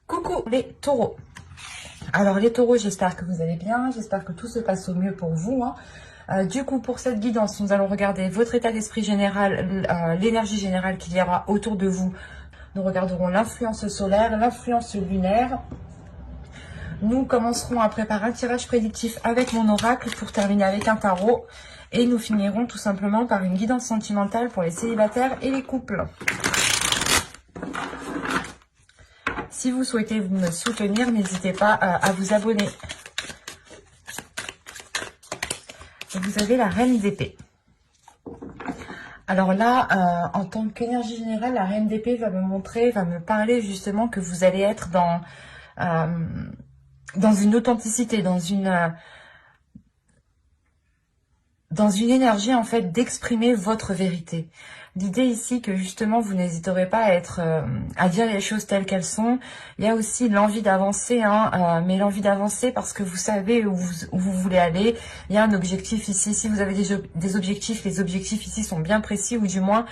Coucou les taureaux. Alors les taureaux, j'espère que vous allez bien, j'espère que tout se passe au mieux pour vous, hein. Du coup, pour cette guidance, nous allons regarder votre état d'esprit général, l'énergie générale qu'il y aura autour de vous. Nous regarderons l'influence solaire, l'influence lunaire. Nous commencerons après par un tirage prédictif avec mon oracle pour terminer avec un tarot. Et nous finirons tout simplement par une guidance sentimentale pour les célibataires et les couples. Si vous souhaitez me soutenir, n'hésitez pas à vous abonner. Vous avez la reine d'épée. Alors là, en tant qu'énergie générale, la reine d'épée va me montrer, va me parler justement que vous allez être dans une authenticité, dans une énergie en fait d'exprimer votre vérité. L'idée ici que justement vous n'hésiterez pas à dire les choses telles qu'elles sont. Il y a aussi l'envie d'avancer, mais l'envie d'avancer parce que vous savez où vous voulez aller. Il y a un objectif ici. Si vous avez des objectifs, les objectifs ici sont bien précis, ou du moins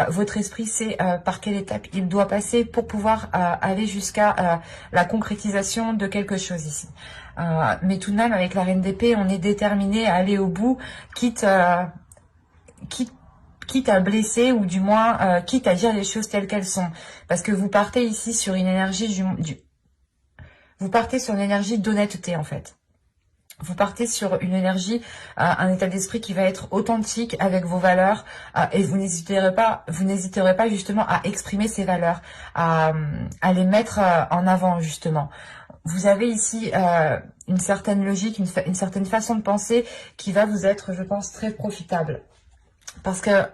votre esprit sait par quelle étape il doit passer pour pouvoir aller jusqu'à la concrétisation de quelque chose ici. Mais tout de même, avec la reine d'épée, on est déterminé à aller au bout, quitte à blesser, ou du moins quitte à dire les choses telles qu'elles sont. Parce que vous partez ici sur une énergie vous partez sur une énergie d'honnêteté en fait. Vous partez sur une énergie, un état d'esprit qui va être authentique avec vos valeurs, et vous n'hésiterez pas justement à exprimer ces valeurs, à les mettre en avant justement. Vous avez ici une certaine logique, une certaine façon de penser qui va vous être, je pense, très profitable. Parce que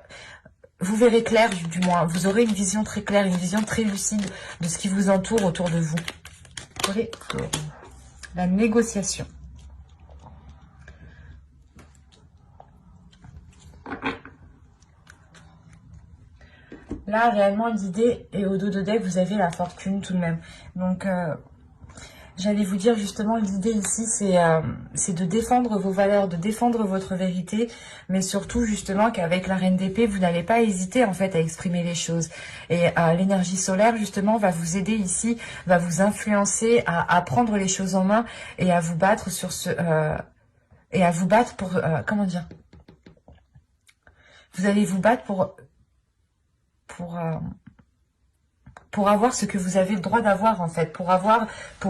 vous verrez clair, du moins, vous aurez une vision très claire, une vision très lucide de ce qui vous entoure autour de vous. La négociation. Là, réellement, l'idée, et au dos de deck, vous avez la fortune tout de même. Donc, j'allais vous dire justement, l'idée ici, c'est de défendre vos valeurs, de défendre votre vérité, mais surtout justement qu'avec la reine d'épée, vous n'allez pas hésiter en fait à exprimer les choses. Et l'énergie solaire justement va vous aider ici, va vous influencer à prendre les choses en main et à vous battre sur et à vous battre pour comment dire. Vous allez vous battre pour avoir ce que vous avez le droit d'avoir en fait, pour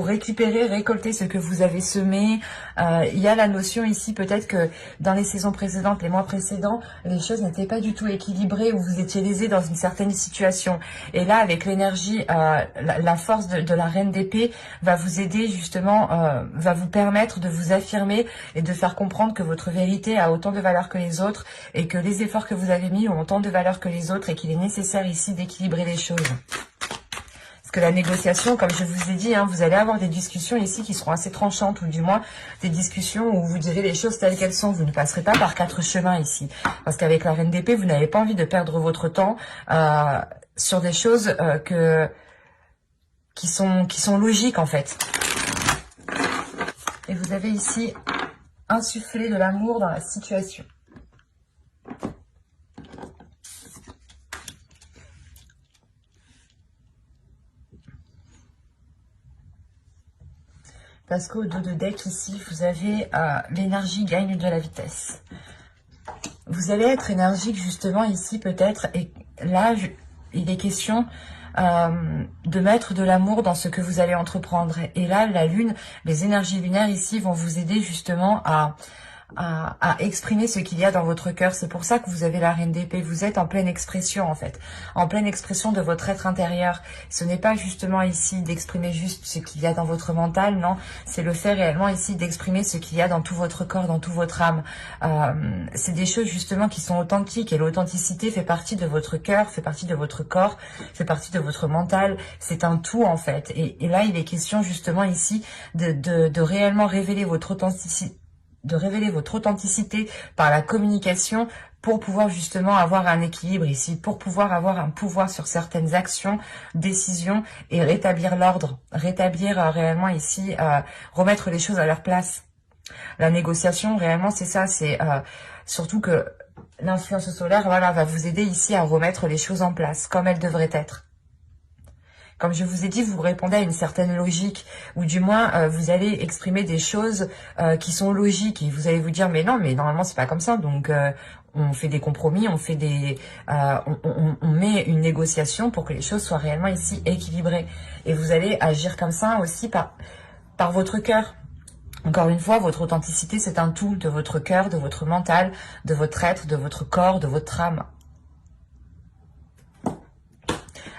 récupérer, récolter ce que vous avez semé. Il y a la notion ici peut-être que dans les saisons précédentes, les mois précédents, les choses n'étaient pas du tout équilibrées, ou vous étiez lésé dans une certaine situation. Et là, avec l'énergie, la force de la reine d'épée va vous aider justement, va vous permettre de vous affirmer et de faire comprendre que votre vérité a autant de valeur que les autres, et que les efforts que vous avez mis ont autant de valeur que les autres, et qu'il est nécessaire ici d'équilibrer les choses. Que la négociation, comme je vous ai dit, vous allez avoir des discussions ici qui seront assez tranchantes, ou du moins des discussions où vous direz les choses telles qu'elles sont. Vous ne passerez pas par quatre chemins ici, parce qu'avec la reine d'épée, vous n'avez pas envie de perdre votre temps sur des choses qui sont logiques en fait. Et vous avez ici insufflé de l'amour dans la situation. Parce qu'au dos de deck ici, vous avez l'énergie gagne de la vitesse. Vous allez être énergique justement ici peut-être, et là il est question de mettre de l'amour dans ce que vous allez entreprendre. Et là la lune, les énergies lunaires ici vont vous aider justement à exprimer ce qu'il y a dans votre cœur. C'est pour ça que vous avez la reine d'épée. Vous êtes en pleine expression en fait, en pleine expression de votre être intérieur. Ce n'est pas justement ici d'exprimer juste ce qu'il y a dans votre mental, non, c'est le fait réellement ici d'exprimer ce qu'il y a dans tout votre corps, dans tout votre âme. C'est des choses justement qui sont authentiques, et l'authenticité fait partie de votre cœur, fait partie de votre corps, fait partie de votre mental. C'est un tout en fait, et là il est question justement ici de réellement révéler votre authenticité, par la communication, pour pouvoir justement avoir un équilibre ici, pour pouvoir avoir un pouvoir sur certaines actions, décisions, et rétablir l'ordre, rétablir réellement ici, remettre les choses à leur place. La négociation, réellement, c'est ça, c'est surtout que l'influence solaire, voilà, va vous aider ici à remettre les choses en place, comme elles devraient être. Comme je vous ai dit, vous répondez à une certaine logique, ou du moins vous allez exprimer des choses qui sont logiques, et vous allez vous dire mais non, mais normalement c'est pas comme ça, donc on fait des compromis, on fait on met une négociation pour que les choses soient réellement ici équilibrées. Et vous allez agir comme ça aussi par votre cœur. Encore une fois, votre authenticité, c'est un tout de votre cœur, de votre mental, de votre être, de votre corps, de votre âme.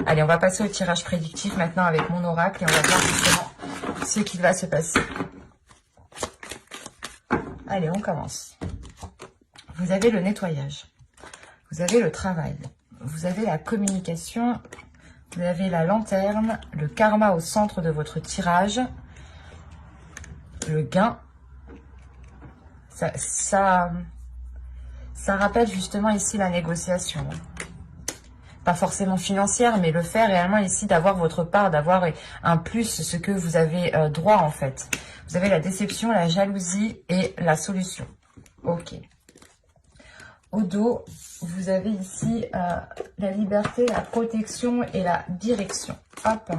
Allez, on va passer au tirage prédictif maintenant avec mon oracle et on va voir justement ce qu'il va se passer. Allez, on commence. Vous avez le nettoyage, vous avez le travail, vous avez la communication, vous avez la lanterne, le karma au centre de votre tirage, le gain. Ça rappelle justement ici la négociation. Pas forcément financière, mais le fait réellement ici d'avoir votre part, d'avoir un plus, ce que vous avez droit en fait. Vous avez la déception, la jalousie et la solution. Ok. Au dos, vous avez ici la liberté, la protection et la direction. Hop,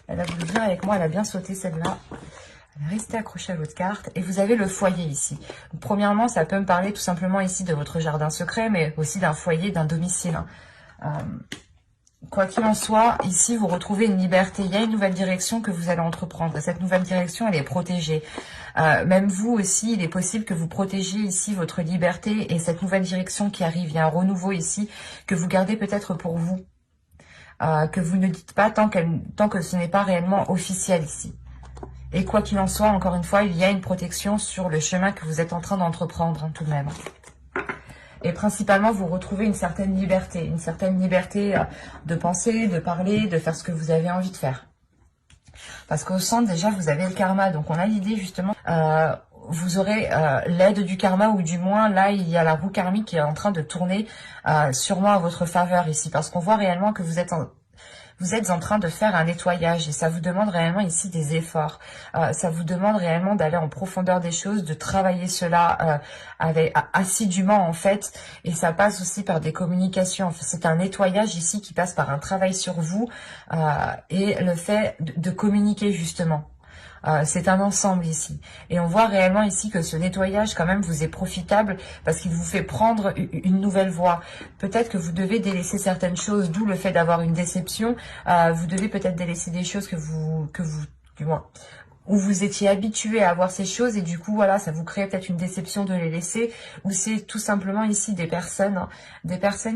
elle a voulu venir avec moi, elle a bien sauté celle-là. Elle est restée accrochée à l'autre carte. Et vous avez le foyer ici. Donc, premièrement, ça peut me parler tout simplement ici de votre jardin secret, mais aussi d'un foyer, d'un domicile. Quoi qu'il en soit, ici, vous retrouvez une liberté. Il y a une nouvelle direction que vous allez entreprendre. Et cette nouvelle direction, elle est protégée. Même vous aussi, il est possible que vous protégiez ici votre liberté et cette nouvelle direction qui arrive. Il y a un renouveau ici que vous gardez peut-être pour vous. Que vous ne dites pas tant que ce n'est pas réellement officiel ici. Et quoi qu'il en soit, encore une fois, il y a une protection sur le chemin que vous êtes en train d'entreprendre, hein, tout de même. Et principalement, vous retrouvez une certaine liberté de penser, de parler, de faire ce que vous avez envie de faire. Parce qu'au centre, déjà, vous avez le karma. Donc, on a l'idée, justement, vous aurez l'aide du karma, ou du moins, là, il y a la roue karmique qui est en train de tourner sûrement à votre faveur ici. Parce qu'on voit réellement que vous êtes en train de faire un nettoyage et ça vous demande réellement ici des efforts. Ça vous demande réellement d'aller en profondeur des choses, de travailler cela assidûment en fait. Et ça passe aussi par des communications. Enfin, c'est un nettoyage ici qui passe par un travail sur vous et le fait de communiquer justement. C'est un ensemble ici. Et on voit réellement ici que ce nettoyage quand même vous est profitable parce qu'il vous fait prendre une nouvelle voie. Peut-être que vous devez délaisser certaines choses, d'où le fait d'avoir une déception. Vous devez peut-être délaisser des choses du moins, où vous étiez habitué à avoir ces choses et du coup voilà, ça vous crée peut-être une déception de les laisser, ou c'est tout simplement ici des personnes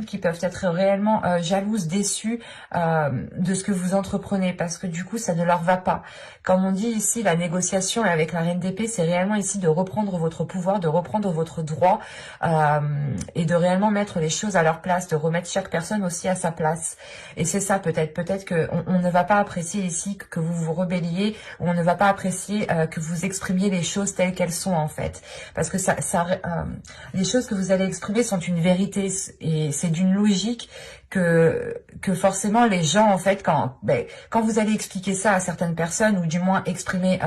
qui peuvent être réellement jalouses, déçues de ce que vous entreprenez parce que du coup ça ne leur va pas. Comme on dit ici, la négociation avec la reine d'épée, c'est réellement ici de reprendre votre pouvoir, de reprendre votre droit et de réellement mettre les choses à leur place, de remettre chaque personne aussi à sa place. Et c'est ça peut-être qu'on ne va pas apprécier ici que vous vous rebelliez, ou on ne va pas apprécier que vous exprimiez les choses telles qu'elles sont en fait. Parce que les choses que vous allez exprimer sont une vérité et c'est d'une logique que forcément les gens en fait quand vous allez expliquer ça à certaines personnes ou du moins exprimer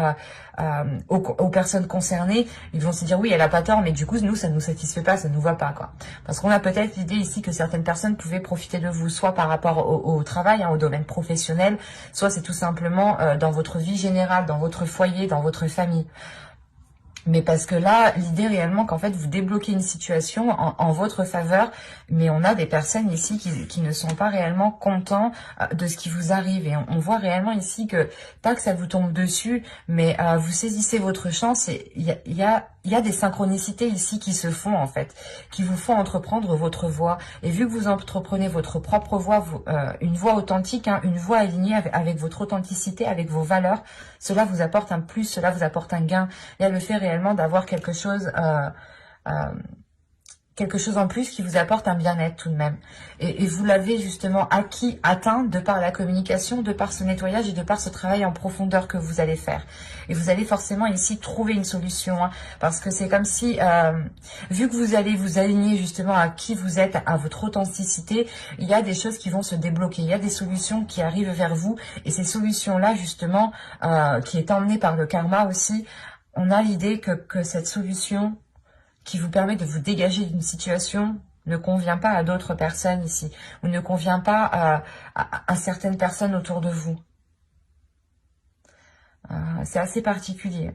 aux personnes concernées, ils vont se dire oui elle a pas tort mais du coup nous ça nous satisfait pas, ça nous va pas quoi. Parce qu'on a peut-être l'idée ici que certaines personnes pouvaient profiter de vous soit par rapport au travail, au domaine professionnel, soit c'est tout simplement dans votre vie générale, dans votre foyer, dans votre famille. Mais parce que là, l'idée réellement qu'en fait vous débloquez une situation en votre faveur, mais on a des personnes ici qui ne sont pas réellement contents de ce qui vous arrive. Et on voit réellement ici que, pas que ça vous tombe dessus, mais vous saisissez votre chance et il y a des synchronicités ici qui se font en fait, qui vous font entreprendre votre voie. Et vu que vous entreprenez votre propre voie, une voie authentique, une voie alignée avec votre authenticité, avec vos valeurs, cela vous apporte un plus, cela vous apporte un gain. Il y a le fait réellement d'avoir quelque chose en plus qui vous apporte un bien-être tout de même. Et vous l'avez justement atteint de par la communication, de par ce nettoyage et de par ce travail en profondeur que vous allez faire. Et vous allez forcément ici trouver une solution, parce que c'est comme si, vu que vous allez vous aligner justement à qui vous êtes, à votre authenticité, il y a des choses qui vont se débloquer, il y a des solutions qui arrivent vers vous, et ces solutions-là justement, qui est emmenée par le karma aussi, on a l'idée que cette solution qui vous permet de vous dégager d'une situation ne convient pas à d'autres personnes ici, ou ne convient pas à certaines personnes autour de vous. C'est assez particulier.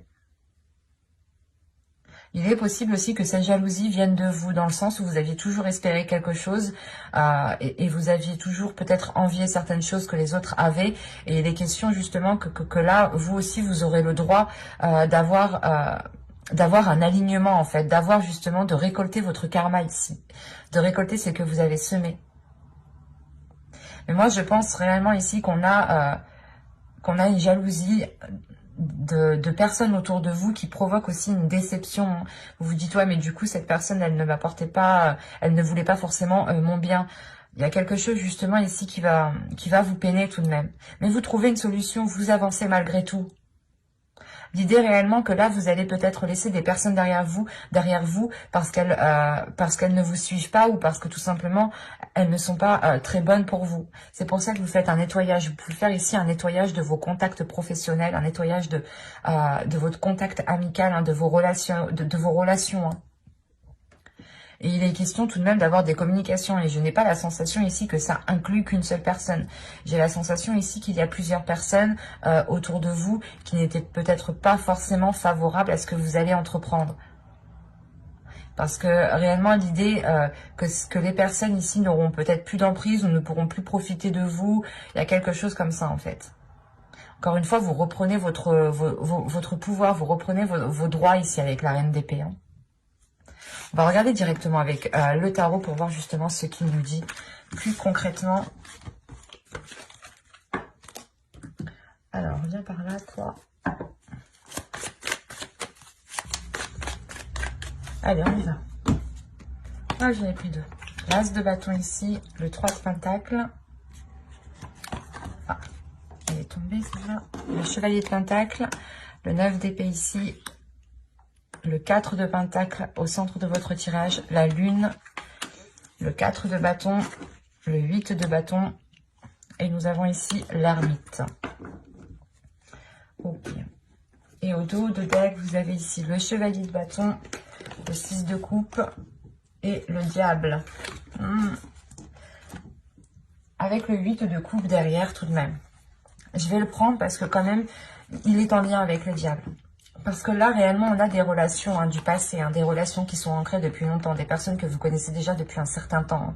Il est possible aussi que cette jalousie vienne de vous, dans le sens où vous aviez toujours espéré quelque chose et vous aviez toujours peut-être envié certaines choses que les autres avaient. Et il est question justement que là, vous aussi, vous aurez le droit d'avoir un alignement en fait, d'avoir justement, de récolter votre karma ici, de récolter ce que vous avez semé. Mais moi, je pense réellement ici qu'on a une jalousie de personnes autour de vous qui provoquent aussi une déception. Vous vous dites, ouais, mais du coup, cette personne, elle ne m'apportait pas, elle ne voulait pas forcément mon bien. Il y a quelque chose justement ici qui va vous peiner tout de même. Mais vous trouvez une solution, vous avancez malgré tout. L'idée réellement que là, vous allez peut-être laisser des personnes derrière vous parce qu'elles ne vous suivent pas ou parce que tout simplement, elles ne sont pas très bonnes pour vous. C'est pour ça que vous faites un nettoyage. Vous pouvez faire ici un nettoyage de vos contacts professionnels, un nettoyage de votre contact amical, hein, de vos relations, de vos relations. Hein. Et il est question tout de même d'avoir des communications. Et je n'ai pas la sensation ici que ça inclut qu'une seule personne. J'ai la sensation ici qu'il y a plusieurs personnes autour de vous qui n'étaient peut-être pas forcément favorables à ce que vous allez entreprendre. Parce que réellement l'idée que les personnes ici n'auront peut-être plus d'emprise ou ne pourront plus profiter de vous, il y a quelque chose comme ça en fait. Encore une fois, vous reprenez votre pouvoir, vous reprenez vos droits ici avec la reine d'épée. Hein. On va regarder directement avec le tarot pour voir justement ce qu'il nous dit plus concrètement. Alors, viens par là, toi. Allez, on y va. Ah, j'en ai pris deux. L'as de bâton ici, le 3 de pentacle. Ah, elle est tombée celle-là. Le chevalier de pentacle, le 9 d'épée ici, le 4 de pentacle au centre de votre tirage, la lune, le 4 de bâton, le 8 de bâton, et nous avons ici l'ermite. Ok. Et au dos de deck, vous avez ici le chevalier de bâton, le 6 de coupe et le diable. Avec le 8 de coupe derrière tout de même. Je vais le prendre parce que quand même, il est en lien avec le diable. Parce que là, réellement, on a des relations du passé, des relations qui sont ancrées depuis longtemps, des personnes que vous connaissez déjà depuis un certain temps,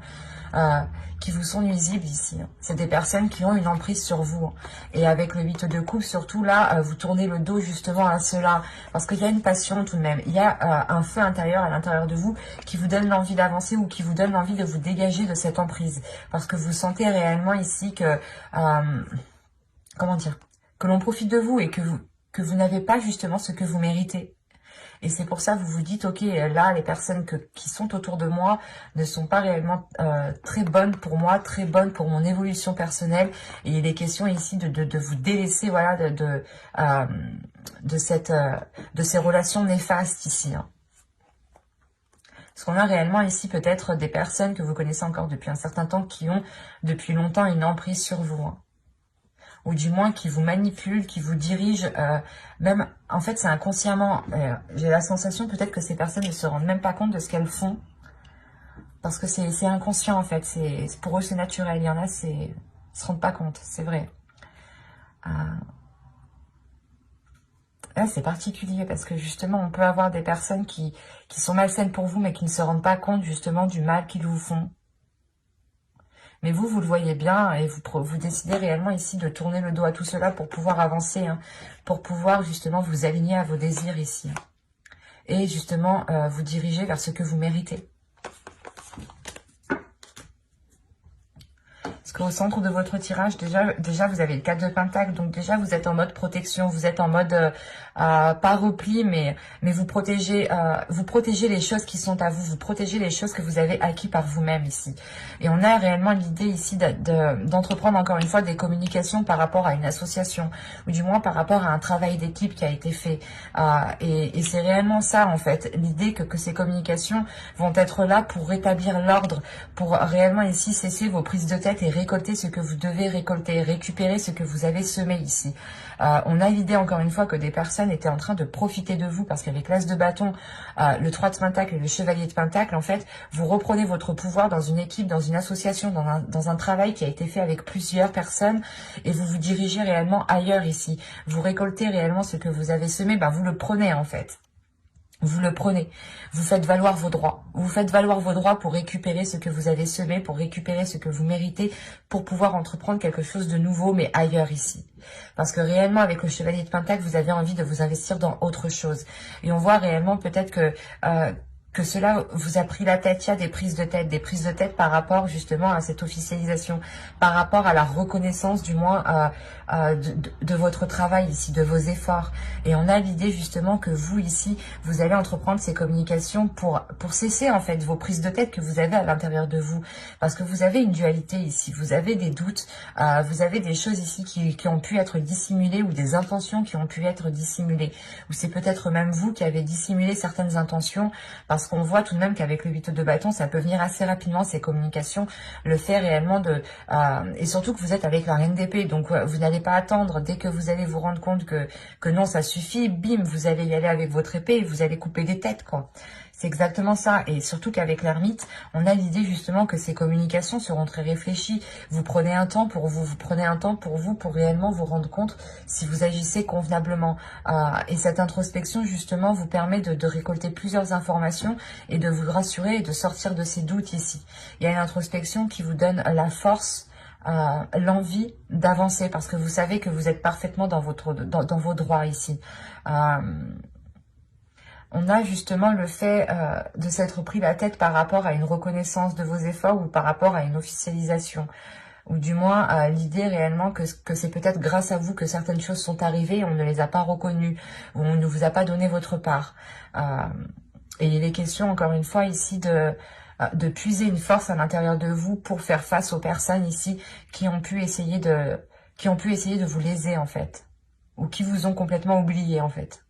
qui vous sont nuisibles ici. C'est des personnes qui ont une emprise sur vous. Et avec le 8 de coupe, surtout là, vous tournez le dos justement à cela. Parce qu'il y a une passion tout de même. Il y a un feu intérieur à l'intérieur de vous qui vous donne l'envie d'avancer ou qui vous donne l'envie de vous dégager de cette emprise. Parce que vous sentez réellement ici que... comment dire, que l'on profite de vous et que vous n'avez pas justement ce que vous méritez. Et c'est pour ça que vous vous dites, ok, là, les personnes qui sont autour de moi ne sont pas réellement très bonnes pour moi, très bonnes pour mon évolution personnelle. Et il est question ici de vous délaisser, voilà, de ces relations néfastes ici. Hein. Parce qu'on a réellement ici peut-être des personnes que vous connaissez encore depuis un certain temps qui ont depuis longtemps une emprise sur vous. Hein. Ou du moins qui vous manipule, qui vous dirige, même, en fait, c'est inconsciemment. J'ai la sensation peut-être que ces personnes ne se rendent même pas compte de ce qu'elles font, parce que c'est inconscient, en fait. Pour eux, c'est naturel. Il y en a, ils se rendent pas compte, c'est vrai. Là, c'est particulier, parce que justement, on peut avoir des personnes qui sont malsaines pour vous, mais qui ne se rendent pas compte, justement, du mal qu'ils vous font. Mais vous le voyez bien et vous décidez réellement ici de tourner le dos à tout cela pour pouvoir avancer, hein, pour pouvoir justement vous aligner à vos désirs ici. Et justement vous diriger vers ce que vous méritez. Parce qu'au centre de votre tirage, déjà vous avez le 4 de pentacle, donc déjà vous êtes en mode protection, vous êtes en mode pas repli, mais vous protégez les choses qui sont à vous, vous protégez les choses que vous avez acquis par vous-même ici. Et on a réellement l'idée ici d'entreprendre encore une fois des communications par rapport à une association, ou du moins par rapport à un travail d'équipe qui a été fait. Et c'est réellement ça en fait, l'idée que ces communications vont être là pour rétablir l'ordre, pour réellement ici cesser vos prises de tête et récolter ce que vous devez récolter, récupérer ce que vous avez semé ici. On a l'idée encore une fois que des personnes étaient en train de profiter de vous parce qu'avec l'As de bâton, le 3 de Pentacle et le Chevalier de Pentacle, en fait, vous reprenez votre pouvoir dans une équipe, dans une association, dans un travail qui a été fait avec plusieurs personnes et vous vous dirigez réellement ailleurs ici. Vous récoltez réellement ce que vous avez semé, ben vous le prenez en fait. Vous le prenez, vous faites valoir vos droits. Vous faites valoir vos droits pour récupérer ce que vous avez semé, pour récupérer ce que vous méritez, pour pouvoir entreprendre quelque chose de nouveau, mais ailleurs ici. Parce que réellement, avec le Chevalier de Pentacle, vous avez envie de vous investir dans autre chose. Et on voit réellement peut-être que cela vous a pris la tête. Il y a des prises de tête par rapport justement à cette officialisation, par rapport à la reconnaissance du moins de votre travail ici, de vos efforts. Et on a l'idée justement que vous ici, vous allez entreprendre ces communications pour cesser en fait vos prises de tête que vous avez à l'intérieur de vous. Parce que vous avez une dualité ici, vous avez des doutes, vous avez des choses ici qui ont pu être dissimulées ou des intentions qui ont pu être dissimulées. Ou c'est peut-être même vous qui avez dissimulé certaines intentions parce qu'on voit tout de même qu'avec le 8 de bâton, ça peut venir assez rapidement, ces communications, le fait réellement et surtout que vous êtes avec la reine d'épée, donc vous n'allez pas attendre, dès que vous allez vous rendre compte que non, ça suffit, bim, vous allez y aller avec votre épée et vous allez couper des têtes, quoi. C'est exactement ça. Et surtout qu'avec l'ermite, on a l'idée justement que ces communications seront très réfléchies. Vous prenez un temps pour vous, vous prenez un temps pour vous, pour réellement vous rendre compte si vous agissez convenablement. Et cette introspection justement vous permet de récolter plusieurs informations et de vous rassurer et de sortir de ces doutes ici. Il y a une introspection qui vous donne la force, l'envie d'avancer parce que vous savez que vous êtes parfaitement dans vos droits ici. On a justement le fait de s'être pris la tête par rapport à une reconnaissance de vos efforts ou par rapport à une officialisation. Ou du moins l'idée réellement que c'est peut-être grâce à vous que certaines choses sont arrivées et on ne les a pas reconnues ou on ne vous a pas donné votre part. Et il est question encore une fois ici de puiser une force à l'intérieur de vous pour faire face aux personnes ici qui ont pu essayer de vous léser en fait. Ou qui vous ont complètement oublié en fait.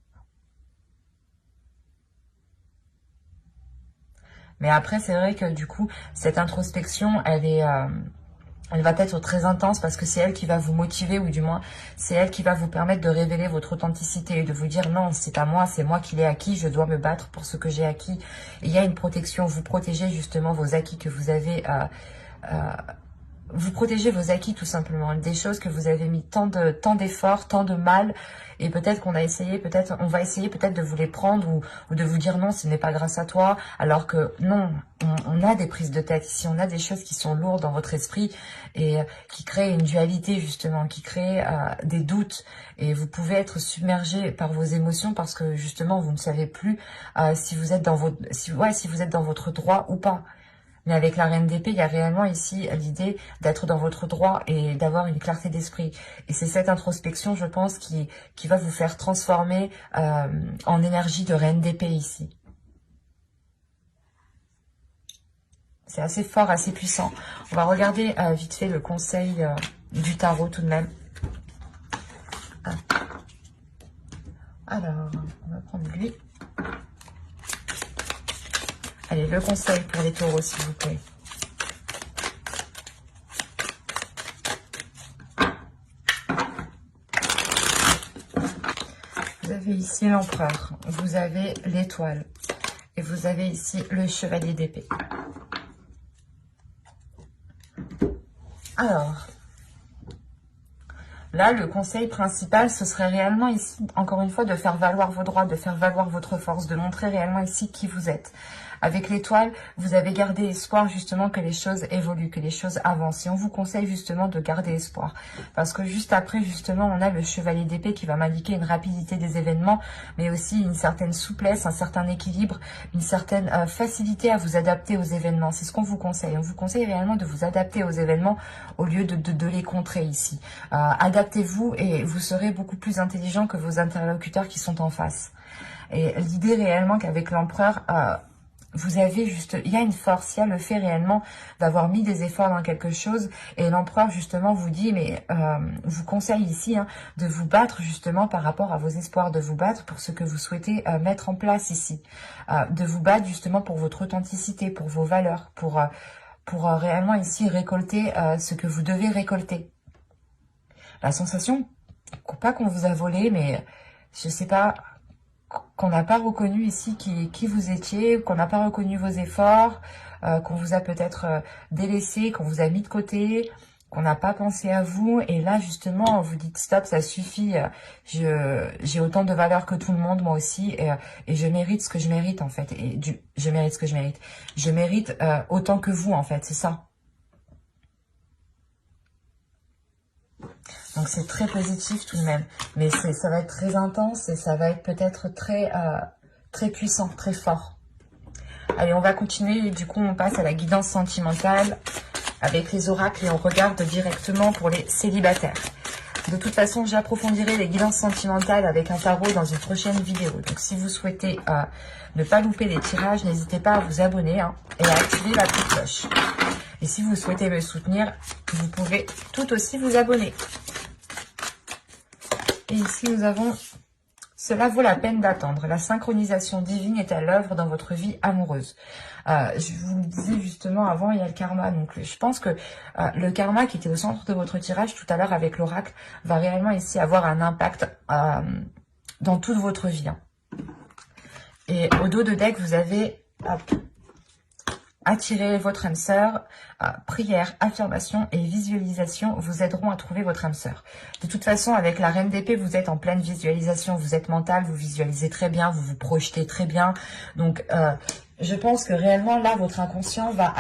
Mais après, c'est vrai que du coup, cette introspection, elle va être très intense parce que c'est elle qui va vous motiver ou du moins, c'est elle qui va vous permettre de révéler votre authenticité et de vous dire non, c'est pas moi, c'est moi qui l'ai acquis, je dois me battre pour ce que j'ai acquis. Et il y a une protection, vous protégez justement vos acquis que vous avez... vous protégez vos acquis tout simplement, des choses que vous avez mis tant d'efforts, tant de mal, et peut-être qu'on va essayer peut-être de vous les prendre ou de vous dire non, ce n'est pas grâce à toi, alors que non, on a des prises de tête ici, on a des choses qui sont lourdes dans votre esprit et qui créent une dualité justement, qui créent des doutes et vous pouvez être submergé par vos émotions parce que justement vous ne savez plus si vous êtes dans votre droit ou pas. Mais avec la reine d'épée, il y a réellement ici l'idée d'être dans votre droit et d'avoir une clarté d'esprit. Et c'est cette introspection, je pense, qui va vous faire transformer en énergie de reine d'épée ici. C'est assez fort, assez puissant. On va regarder vite fait le conseil du tarot tout de même. Alors, on va prendre lui. Allez, le conseil pour les taureaux, s'il vous plaît. Vous avez ici l'empereur, vous avez l'étoile et vous avez ici le chevalier d'épée. Alors, là, le conseil principal, ce serait réellement ici, encore une fois, de faire valoir vos droits, de faire valoir votre force, de montrer réellement ici qui vous êtes. Avec l'étoile, vous avez gardé espoir justement que les choses évoluent, que les choses avancent. Et on vous conseille justement de garder espoir. Parce que juste après, justement, on a le chevalier d'épée qui va m'indiquer une rapidité des événements, mais aussi une certaine souplesse, un certain équilibre, une certaine facilité à vous adapter aux événements. C'est ce qu'on vous conseille. On vous conseille réellement de vous adapter aux événements au lieu de les contrer ici. Adaptez-vous et vous serez beaucoup plus intelligent que vos interlocuteurs qui sont en face. Et l'idée réellement qu'avec l'empereur... vous avez juste, il y a une force, il y a le fait réellement d'avoir mis des efforts dans quelque chose et l'empereur justement vous dit, mais vous conseille ici de vous battre justement par rapport à vos espoirs, de vous battre pour ce que vous souhaitez mettre en place ici, de vous battre justement pour votre authenticité, pour vos valeurs, pour pour réellement ici récolter ce que vous devez récolter. La sensation, pas qu'on vous a volé, mais je sais pas, qu'on n'a pas reconnu ici qui vous étiez, qu'on n'a pas reconnu vos efforts, qu'on vous a peut-être délaissé, qu'on vous a mis de côté, qu'on n'a pas pensé à vous. Et là, justement, vous dites stop, ça suffit, j'ai autant de valeur que tout le monde, moi aussi, et je mérite ce que je mérite, en fait. Et je mérite ce que je mérite. Je mérite autant que vous, en fait, c'est ça. Donc c'est très positif tout de même, mais ça va être très intense et ça va être peut-être très puissant, très fort. Allez, on va continuer, du coup on passe à la guidance sentimentale avec les oracles et on regarde directement pour les célibataires. De toute façon, j'approfondirai les guidances sentimentales avec un tarot dans une prochaine vidéo. Donc si vous souhaitez ne pas louper les tirages, n'hésitez pas à vous abonner hein, et à activer la petite cloche. Et si vous souhaitez me soutenir, vous pouvez tout aussi vous abonner. Et ici, nous avons « Cela vaut la peine d'attendre. La synchronisation divine est à l'œuvre dans votre vie amoureuse. » Je vous le disais justement avant, il y a le karma. Donc, je pense que le karma qui était au centre de votre tirage tout à l'heure avec l'oracle va réellement ici avoir un impact dans toute votre vie. Hein. Et au dos de deck, vous avez... Attirer votre âme sœur, prière, affirmation et visualisation vous aideront à trouver votre âme sœur. De toute façon, avec la reine d'épée, vous êtes en pleine visualisation, vous êtes mental, vous visualisez très bien, vous vous projetez très bien. Donc, je pense que réellement, là, votre inconscient va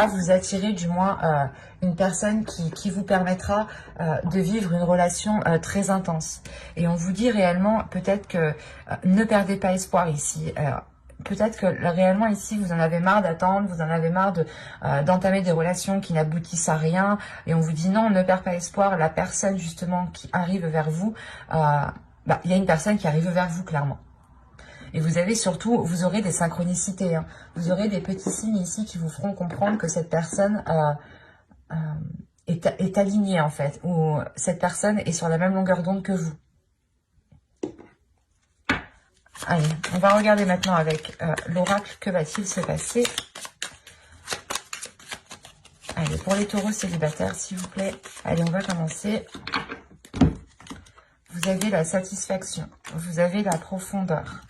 vous attirer du moins une personne qui vous permettra de vivre une relation très intense. Et on vous dit réellement, peut-être que ne perdez pas espoir ici. Peut-être que réellement ici, vous en avez marre d'attendre, vous en avez marre d'entamer des relations qui n'aboutissent à rien. Et on vous dit non, ne perds pas espoir. La personne justement qui arrive vers vous, il y a une personne qui arrive vers vous clairement. Et vous avez surtout, vous aurez des synchronicités. Hein. Vous aurez des petits signes ici qui vous feront comprendre que cette personne est alignée en fait. Ou cette personne est sur la même longueur d'onde que vous. Allez, on va regarder maintenant avec l'oracle, que va-t-il se passer? Allez, pour les taureaux célibataires, s'il vous plaît. Allez, on va commencer. Vous avez la satisfaction, vous avez la profondeur,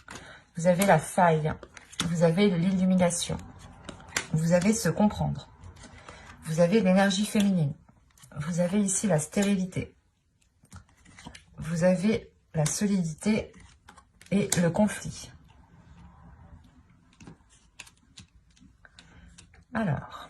vous avez la faille, vous avez l'illumination, vous avez se comprendre, vous avez l'énergie féminine, vous avez ici la stérilité, vous avez la solidité et le conflit. Alors,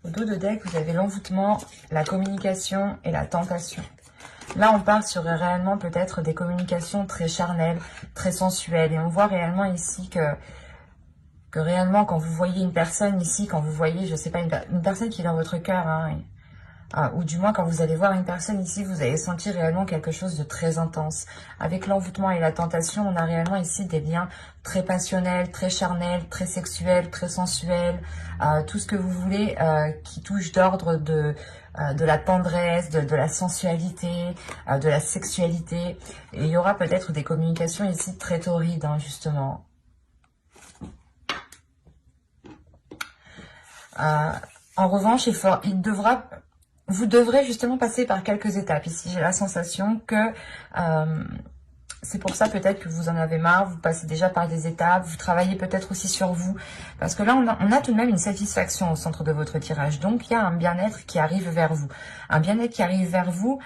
au dos de deck, vous avez l'envoûtement, la communication et la tentation. Là, on part sur réellement peut-être des communications très charnelles, très sensuelles. Et on voit réellement ici que réellement, quand vous voyez une personne ici, quand vous voyez, je sais pas, une personne qui est dans votre cœur, hein, ou du moins quand vous allez voir une personne ici, vous allez sentir réellement quelque chose de très intense. Avec l'envoûtement et la tentation, on a réellement ici des liens très passionnels, très charnels, très sexuels, très sensuels, tout ce que vous voulez qui touche d'ordre de la tendresse, de la sensualité, de la sexualité. Et il y aura peut-être des communications ici très torrides, hein, justement. En revanche, vous devrez justement passer par quelques étapes. Ici, j'ai la sensation que c'est pour ça peut-être que vous en avez marre, vous passez déjà par des étapes, vous travaillez peut-être aussi sur vous. Parce que là, on a tout de même une satisfaction au centre de votre tirage. Donc, il y a un bien-être qui arrive vers vous. Un bien-être qui arrive vers vous.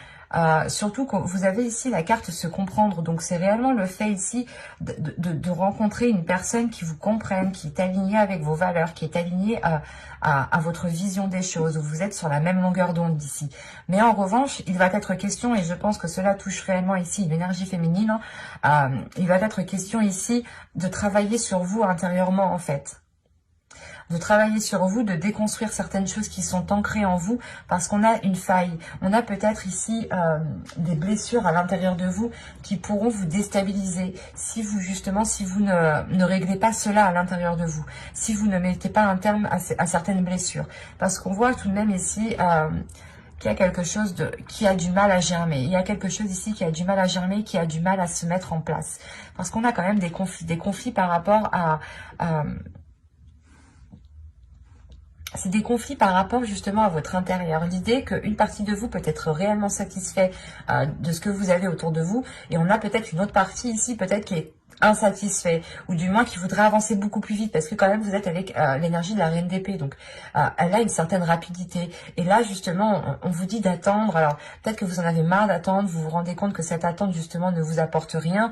Surtout que vous avez ici la carte se comprendre, donc c'est réellement le fait ici de rencontrer une personne qui vous comprenne, qui est alignée avec vos valeurs, qui est alignée à votre vision des choses, où vous êtes sur la même longueur d'onde ici. Mais en revanche, il va être question, et je pense que cela touche réellement ici l'énergie féminine, il va être question ici de travailler sur vous intérieurement en fait. De travailler sur vous, de déconstruire certaines choses qui sont ancrées en vous parce qu'on a une faille. On a peut-être ici des blessures à l'intérieur de vous qui pourront vous déstabiliser si vous ne réglez pas cela à l'intérieur de vous, si vous ne mettez pas un terme à certaines blessures. Parce qu'on voit tout de même ici qu'il y a quelque chose qui a du mal à germer. Il y a quelque chose ici qui a du mal à germer, qui a du mal à se mettre en place. Parce qu'on a quand même des conflits par rapport à c'est des conflits par rapport justement à votre intérieur. L'idée qu'une partie de vous peut être réellement satisfait de ce que vous avez autour de vous, et on a peut-être une autre partie ici, peut-être qui est insatisfait, ou du moins qui voudrait avancer beaucoup plus vite, parce que quand même vous êtes avec l'énergie de la reine d'épée, donc elle a une certaine rapidité, et là justement on vous dit d'attendre. Alors peut-être que vous en avez marre d'attendre, vous vous rendez compte que cette attente justement ne vous apporte rien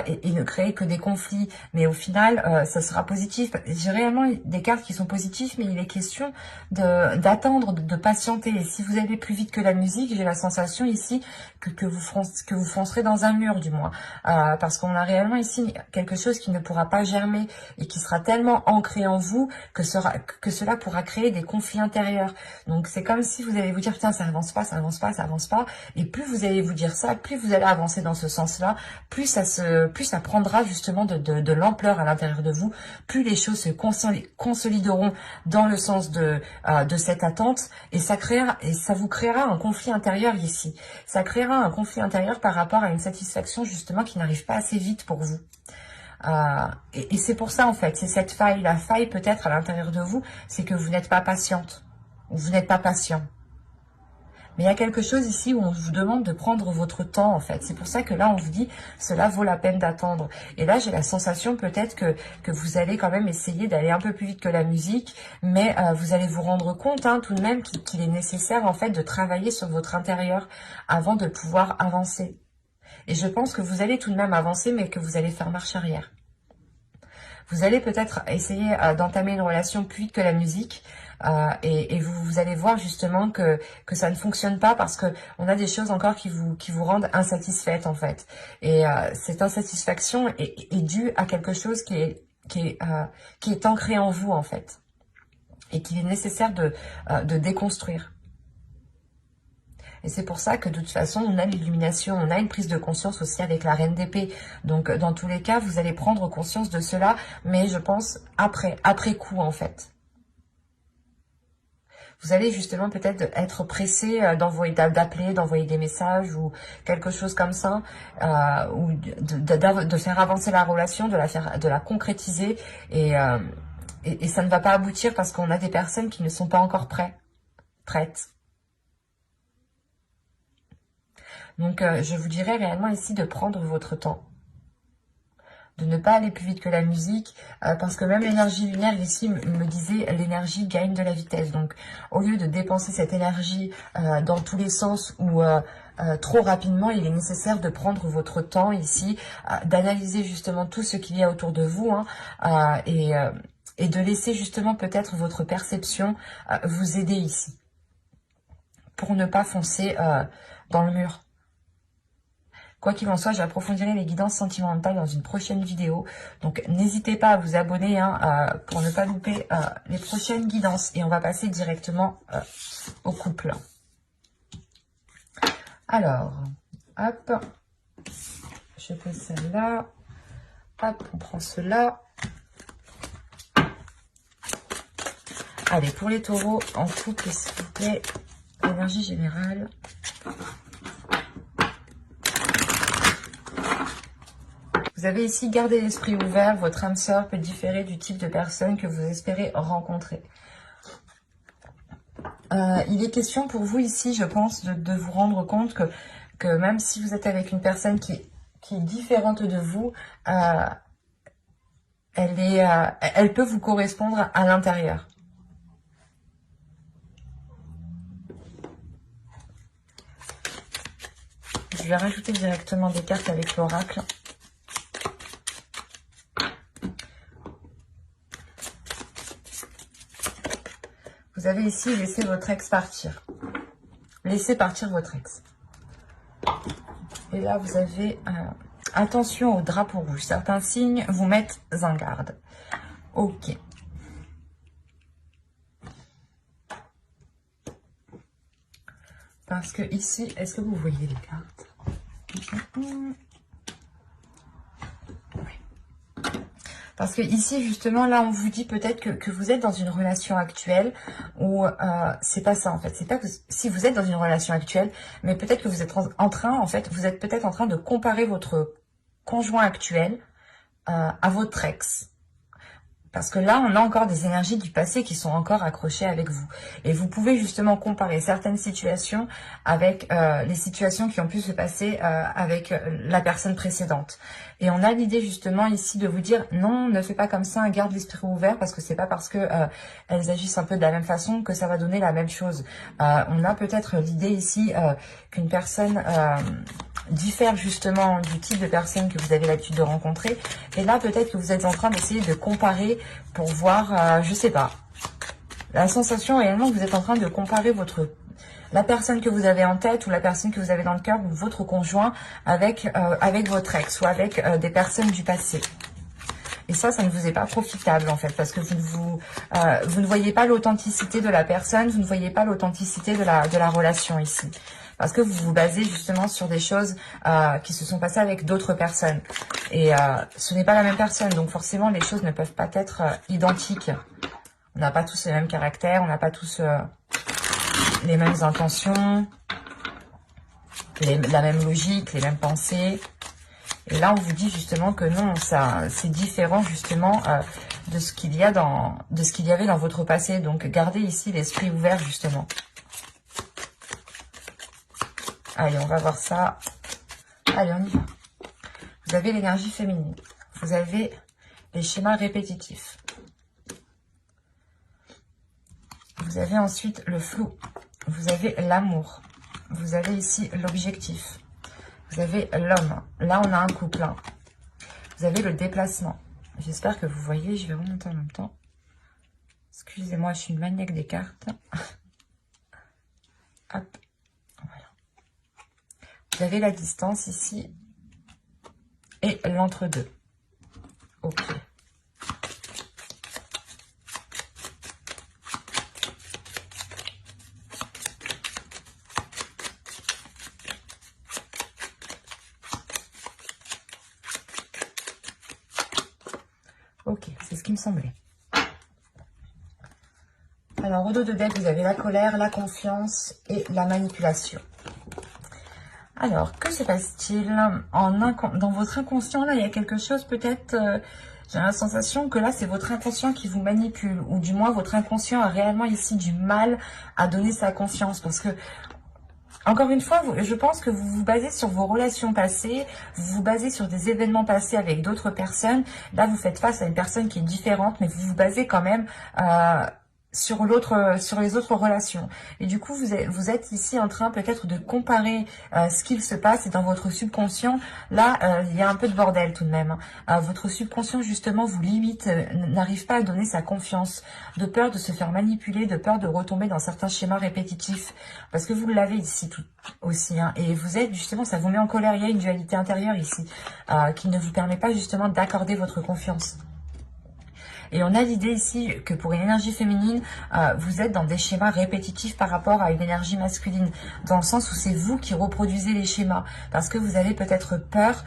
et ne crée que des conflits, mais au final ça sera positif. J'ai réellement des cartes qui sont positives, mais il est question d'attendre, de patienter, et si vous allez plus vite que la musique, j'ai la sensation ici que vous foncerez dans un mur, du moins, parce qu'on a réellement ici quelque chose qui ne pourra pas germer et qui sera tellement ancré en vous que cela pourra créer des conflits intérieurs. Donc c'est comme si vous allez vous dire putain, ça avance pas, ça avance pas, ça avance pas, et plus vous allez vous dire ça, plus vous allez avancer dans ce sens-là, plus ça prendra justement de l'ampleur à l'intérieur de vous, plus les choses se consolideront dans le sens de cette attente, et ça vous créera un conflit intérieur ici. Ça créera un conflit intérieur par rapport à une satisfaction justement qui n'arrive pas assez vite pour vous. Et c'est pour ça en fait, c'est cette faille. La faille peut-être à l'intérieur de vous, c'est que vous n'êtes pas patiente, ou vous n'êtes pas patient. Mais il y a quelque chose ici où on vous demande de prendre votre temps en fait. C'est pour ça que là on vous dit cela vaut la peine d'attendre. Et là j'ai la sensation peut-être que vous allez quand même essayer d'aller un peu plus vite que la musique, mais vous allez vous rendre compte tout de même qu'il est nécessaire en fait de travailler sur votre intérieur avant de pouvoir avancer. Et je pense que vous allez tout de même avancer, mais que vous allez faire marche arrière. Vous allez peut-être essayer d'entamer une relation plus vite que la musique, et vous allez voir justement que ça ne fonctionne pas, parce que on a des choses encore qui vous rendent insatisfaite en fait. Et cette insatisfaction est due à quelque chose qui est ancré en vous en fait, et qu'il est nécessaire de déconstruire. Et c'est pour ça que de toute façon, on a l'illumination, on a une prise de conscience aussi avec la reine d'épée. Donc, dans tous les cas, vous allez prendre conscience de cela, mais je pense après coup, en fait. Vous allez justement peut-être être pressé d'appeler, d'envoyer des messages ou quelque chose comme ça, ou de faire avancer la relation, de la concrétiser, et ça ne va pas aboutir parce qu'on a des personnes qui ne sont pas encore prêtes. Donc, je vous dirais réellement ici de prendre votre temps, de ne pas aller plus vite que la musique, parce que même l'énergie lunaire ici me disait l'énergie gagne de la vitesse. Donc, au lieu de dépenser cette énergie dans tous les sens ou trop rapidement, il est nécessaire de prendre votre temps ici, d'analyser justement tout ce qu'il y a autour de vous, et de laisser justement peut-être votre perception vous aider ici, pour ne pas foncer dans le mur. Quoi qu'il en soit, j'approfondirai les guidances sentimentales dans une prochaine vidéo. Donc, n'hésitez pas à vous abonner pour ne pas louper les prochaines guidances. Et on va passer directement au couple. Alors, hop, je fais celle-là. Hop, on prend cela. Allez, pour les taureaux, en couple, s'il vous plaît, énergie générale. Vous avez ici gardé l'esprit ouvert, votre âme sœur peut différer du type de personne que vous espérez rencontrer. Il est question pour vous ici, je pense, de vous rendre compte que même si vous êtes avec une personne qui est différente de vous, elle peut vous correspondre à l'intérieur. Je vais rajouter directement des cartes avec l'oracle. Vous avez ici laissé votre ex partir. Laissez partir votre ex. Et là, vous avez attention au drapeau rouge. Certains signes vous mettent en garde. Ok. Parce que ici, est-ce que vous voyez les cartes? Oui. Parce que ici, justement, là, on vous dit peut-être que vous êtes dans une relation actuelle où c'est pas ça, en fait. C'est pas que si vous êtes dans une relation actuelle, mais peut-être que vous êtes en train, en fait, vous êtes peut-être en train de comparer votre conjoint actuel à votre ex. Parce que là, on a encore des énergies du passé qui sont encore accrochées avec vous. Et vous pouvez justement comparer certaines situations avec les situations qui ont pu se passer avec la personne précédente. Et on a l'idée justement ici de vous dire non, ne fais pas comme ça, garde l'esprit ouvert parce que c'est pas parce que elles agissent un peu de la même façon que ça va donner la même chose. On a peut-être l'idée ici qu'une personne diffère justement du type de personne que vous avez l'habitude de rencontrer. Et là, peut-être que vous êtes en train d'essayer de comparer pour voir, je sais pas. La sensation réellement que vous êtes en train de comparer la personne que vous avez en tête ou la personne que vous avez dans le cœur ou votre conjoint avec votre ex ou avec des personnes du passé. Et ça ne vous est pas profitable en fait parce que vous ne voyez pas l'authenticité de la personne, vous ne voyez pas l'authenticité de la relation ici. Parce que vous vous basez justement sur des choses qui se sont passées avec d'autres personnes. Et ce n'est pas la même personne, donc forcément les choses ne peuvent pas être identiques. On n'a pas tous le même caractère, on n'a pas tous les mêmes intentions, la même logique, les mêmes pensées. Et là, on vous dit justement que non, c'est différent justement de ce qu'il y avait dans votre passé. Donc, gardez ici l'esprit ouvert justement. Allez, on va voir ça. Allez, on y va. Vous avez l'énergie féminine. Vous avez les schémas répétitifs. Vous avez ensuite le flou. Vous avez l'amour. Vous avez ici l'objectif. Vous avez l'homme. Là, on a un couple. Hein. Vous avez le déplacement. J'espère que vous voyez. Je vais remonter en même temps. Excusez-moi, je suis une maniaque des cartes. Hop. Voilà. Vous avez la distance ici. Et l'entre-deux. Ok. Ok, c'est ce qui me semblait. Alors, au dos de deck, vous avez la colère, la confiance et la manipulation. Alors, que se passe-t-il dans votre inconscient? Là, il y a quelque chose, peut-être, j'ai la sensation que là, c'est votre inconscient qui vous manipule. Ou du moins, votre inconscient a réellement ici du mal à donner sa confiance. Parce que, encore une fois, je pense que vous vous basez sur vos relations passées, vous vous basez sur des événements passés avec d'autres personnes. Là, vous faites face à une personne qui est différente, mais vous vous basez quand même sur les autres relations. Et du coup, vous êtes ici en train peut-être de comparer ce qu'il se passe et dans votre subconscient. Là, il y a un peu de bordel tout de même. Votre subconscient, justement, vous limite, n'arrive pas à donner sa confiance, de peur de se faire manipuler, de peur de retomber dans certains schémas répétitifs. Parce que vous l'avez ici tout aussi. Hein, et vous êtes, justement, ça vous met en colère. Il y a une dualité intérieure ici qui ne vous permet pas, justement, d'accorder votre confiance. Et on a l'idée ici que pour une énergie féminine, vous êtes dans des schémas répétitifs par rapport à une énergie masculine. Dans le sens où c'est vous qui reproduisez les schémas. Parce que vous avez peut-être peur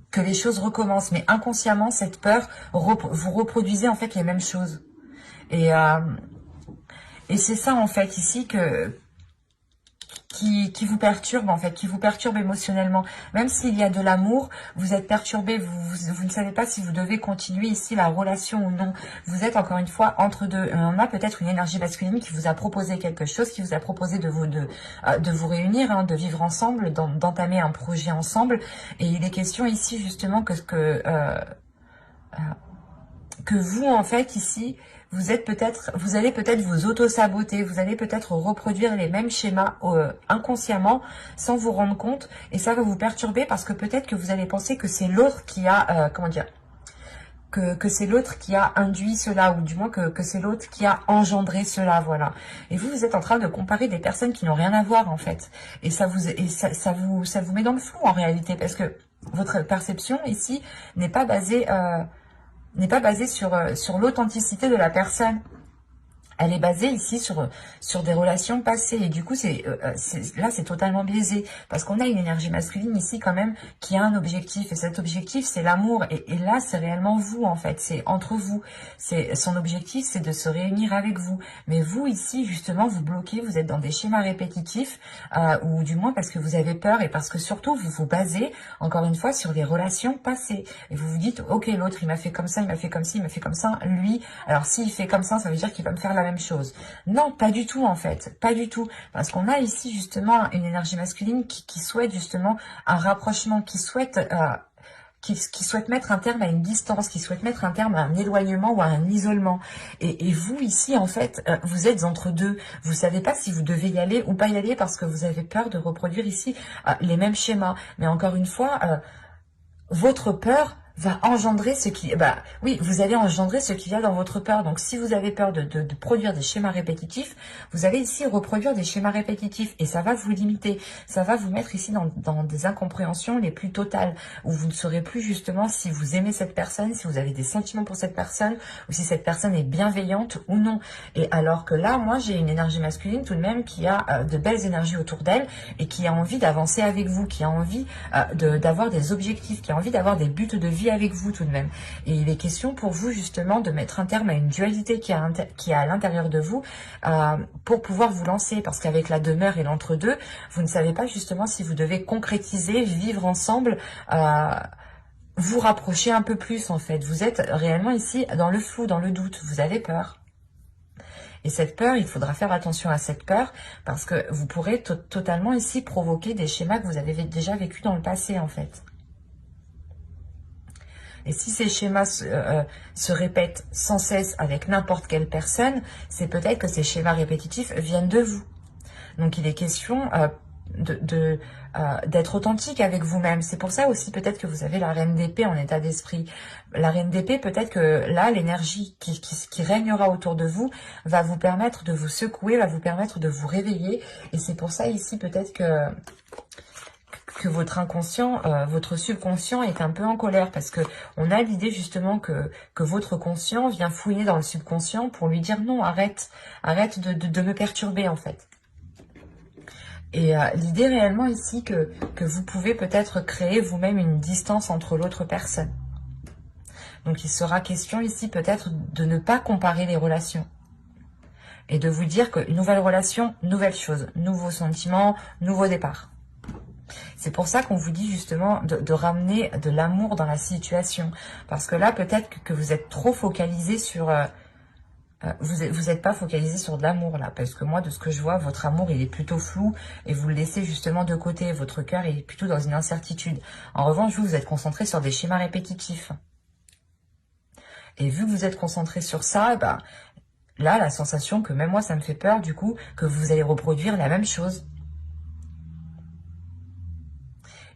que les choses recommencent. Mais inconsciemment, cette peur, vous reproduisez en fait les mêmes choses. Et c'est ça en fait ici qui vous perturbe en fait, qui vous perturbe émotionnellement. Même s'il y a de l'amour, vous êtes perturbé, vous ne savez pas si vous devez continuer ici la relation ou non. Vous êtes encore une fois entre deux. On a peut-être une énergie masculine qui vous a proposé quelque chose, qui vous a proposé de vous réunir, hein, de vivre ensemble, d'entamer un projet ensemble. Et il est question ici justement que vous en fait ici, vous allez peut-être vous auto-saboter, vous allez peut-être reproduire les mêmes schémas inconsciemment sans vous rendre compte et ça va vous perturber parce que peut-être que vous allez penser que c'est l'autre qui a, que c'est l'autre qui a induit cela ou du moins que c'est l'autre qui a engendré cela, voilà. Et vous êtes en train de comparer des personnes qui n'ont rien à voir en fait. Et ça vous met dans le flou en réalité parce que votre perception ici n'est pas basée sur l'authenticité de la personne. elle est basée ici sur des relations passées. Et du coup, là, c'est totalement biaisé. Parce qu'on a une énergie masculine ici quand même qui a un objectif. Et cet objectif, c'est l'amour. Et là, c'est réellement vous, en fait. C'est entre vous. Son objectif, c'est de se réunir avec vous. Mais vous, ici, justement, vous bloquez. Vous êtes dans des schémas répétitifs. Ou du moins parce que vous avez peur. Et parce que surtout, vous vous basez, encore une fois, sur des relations passées. Et vous vous dites, ok, l'autre, il m'a fait comme ça, il m'a fait comme ci, il m'a fait comme ça. Lui, alors s'il fait comme ça veut dire qu'il va me faire la même chose. Non, pas du tout en fait, pas du tout. Parce qu'on a ici justement une énergie masculine qui souhaite justement un rapprochement, qui souhaite mettre un terme à une distance, qui souhaite mettre un terme à un éloignement ou à un isolement. Et vous, ici, en fait, vous êtes entre deux. Vous savez pas si vous devez y aller ou pas y aller parce que vous avez peur de reproduire ici les mêmes schémas. Mais encore une fois, votre peur va engendrer ce qui... oui, vous allez engendrer ce qu'il y a dans votre peur. Donc, si vous avez peur de produire des schémas répétitifs, vous allez ici reproduire des schémas répétitifs. Et ça va vous limiter. Ça va vous mettre ici dans des incompréhensions les plus totales. Où vous ne saurez plus justement si vous aimez cette personne, si vous avez des sentiments pour cette personne, ou si cette personne est bienveillante ou non. Et alors que là, moi, j'ai une énergie masculine tout de même qui a de belles énergies autour d'elle et qui a envie d'avancer avec vous, qui a envie d'avoir des objectifs, qui a envie d'avoir des buts de vie avec vous tout de même. Et il est question pour vous justement de mettre un terme à une dualité qui est à l'intérieur de vous pour pouvoir vous lancer. Parce qu'avec la demeure et l'entre-deux, vous ne savez pas justement si vous devez concrétiser, vivre ensemble, vous rapprocher un peu plus en fait. Vous êtes réellement ici dans le flou, dans le doute. Vous avez peur. Et cette peur, il faudra faire attention à cette peur parce que vous pourrez totalement ici provoquer des schémas que vous avez déjà vécus dans le passé en fait. Et si ces schémas se répètent sans cesse avec n'importe quelle personne, c'est peut-être que ces schémas répétitifs viennent de vous. Donc il est question d'être authentique avec vous-même. C'est pour ça aussi peut-être que vous avez la reine d'épée en état d'esprit. La reine d'épée, peut-être que là, l'énergie qui régnera autour de vous va vous permettre de vous secouer, va vous permettre de vous réveiller. Et c'est pour ça ici peut-être que votre inconscient, votre subconscient est un peu en colère parce que on a l'idée justement que votre conscient vient fouiller dans le subconscient pour lui dire non, arrête de me perturber en fait. Et l'idée réellement ici que vous pouvez peut-être créer vous-même une distance entre l'autre personne. Donc il sera question ici peut-être de ne pas comparer les relations. Et de vous dire que nouvelle relation, nouvelle chose, nouveaux sentiments, nouveau départ. C'est pour ça qu'on vous dit justement de ramener de l'amour dans la situation. Parce que là, peut-être que vous êtes trop focalisé sur... vous n'êtes pas focalisé sur de l'amour là. Parce que moi, de ce que je vois, votre amour, il est plutôt flou. Et vous le laissez justement de côté. Votre cœur est plutôt dans une incertitude. En revanche, vous êtes concentré sur des schémas répétitifs. Et vu que vous êtes concentré sur ça, là, la sensation que même moi, ça me fait peur du coup, que vous allez reproduire la même chose.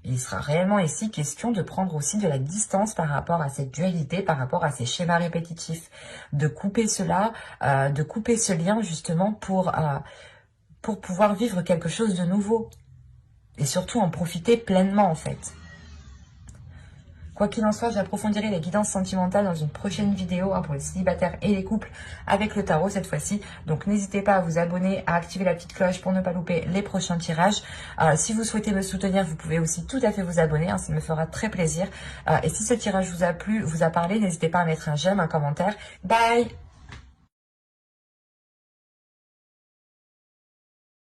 Il sera réellement ici question de prendre aussi de la distance par rapport à cette dualité, par rapport à ces schémas répétitifs. De couper cela, de couper ce lien justement pour pouvoir vivre quelque chose de nouveau. Et surtout en profiter pleinement en fait. Quoi qu'il en soit, j'approfondirai les guidances sentimentales dans une prochaine vidéo pour les célibataires et les couples avec le tarot cette fois-ci. Donc n'hésitez pas à vous abonner, à activer la petite cloche pour ne pas louper les prochains tirages. Si vous souhaitez me soutenir, vous pouvez aussi tout à fait vous abonner, ça me fera très plaisir. Et si ce tirage vous a plu, vous a parlé, n'hésitez pas à mettre un j'aime, un commentaire. Bye!